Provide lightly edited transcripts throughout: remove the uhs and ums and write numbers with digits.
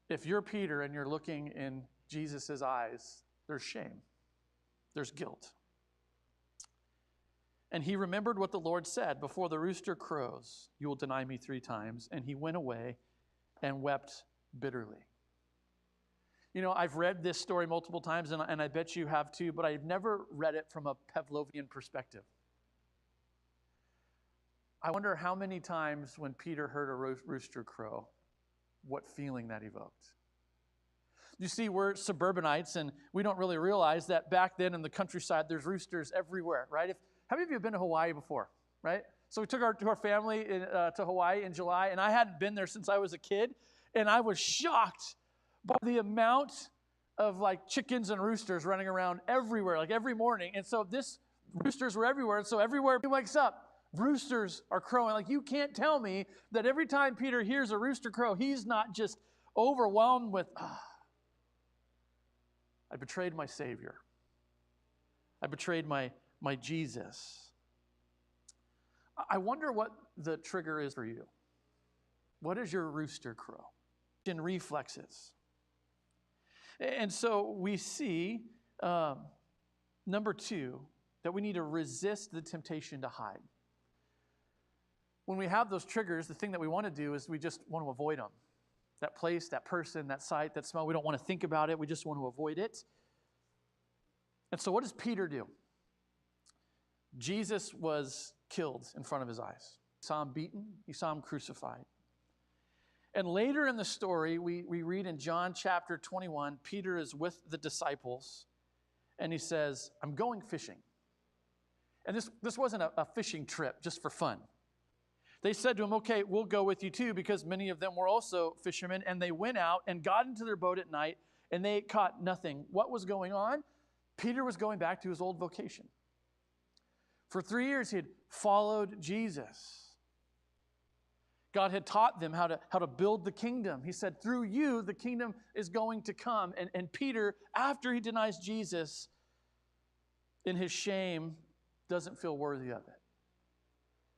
if you're Peter and you're looking in Jesus' eyes, there's shame. There's guilt. And he remembered what the Lord said, before the rooster crows, you will deny me 3 times. And he went away and wept bitterly. You know, I've read this story multiple times, and I bet you have too, but I've never read it from a Pavlovian perspective. I wonder how many times when Peter heard a rooster crow, what feeling that evoked. You see, we're suburbanites, and we don't really realize that back then in the countryside, there's roosters everywhere, right? How many of you have been to Hawaii before, right? So we took our family to Hawaii in July, and I hadn't been there since I was a kid, and I was shocked by the amount of like chickens and roosters running around everywhere, like every morning. And so roosters were everywhere, and so everywhere he wakes up, roosters are crowing. Like, you can't tell me that every time Peter hears a rooster crow, he's not just overwhelmed with, I betrayed my Savior. I betrayed my Jesus. I wonder what the trigger is for you. What is your rooster crow? In reflexes. And so we see, number 2, that we need to resist the temptation to hide. When we have those triggers, the thing that we want to do is we just want to avoid them. That place, that person, that sight, that smell, we don't want to think about it. We just want to avoid it. And so what does Peter do? Jesus was killed in front of his eyes. He saw him beaten. He saw him crucified. And later in the story, we read in John chapter 21, Peter is with the disciples, and he says, I'm going fishing. And this wasn't a fishing trip just for fun. They said to him, okay, we'll go with you too, because many of them were also fishermen, and they went out and got into their boat at night, and they caught nothing. What was going on? Peter was going back to his old vocation. For 3 years, he had followed Jesus. God had taught them how to build the kingdom. He said, through you, the kingdom is going to come. And Peter, after he denies Jesus, in his shame, doesn't feel worthy of it.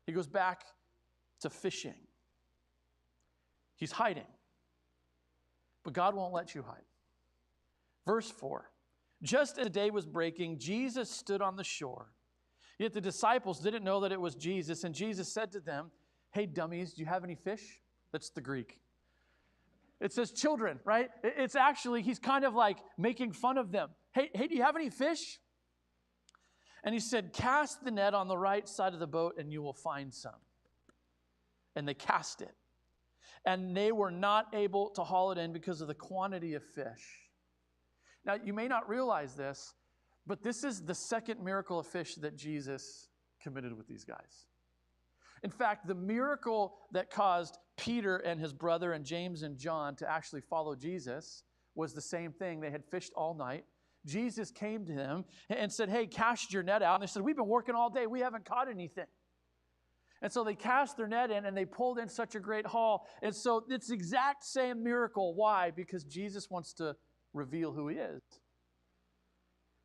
He goes back to fishing. He's hiding. But God won't let you hide. Verse 4, just as the day was breaking, Jesus stood on the shore. Yet the disciples didn't know that it was Jesus. And Jesus said to them, hey, dummies, do you have any fish? That's the Greek. It says children, right? It's actually, he's kind of like making fun of them. Hey, do you have any fish? And he said, cast the net on the right side of the boat and you will find some. And they cast it. And they were not able to haul it in because of the quantity of fish. Now, you may not realize this, but this is the second miracle of fish that Jesus committed with these guys. In fact, the miracle that caused Peter and his brother and James and John to actually follow Jesus was the same thing. They had fished all night. Jesus came to them and said, hey, cast your net out. And they said, we've been working all day. We haven't caught anything. And so they cast their net in and they pulled in such a great haul. And so it's the exact same miracle. Why? Because Jesus wants to reveal who he is.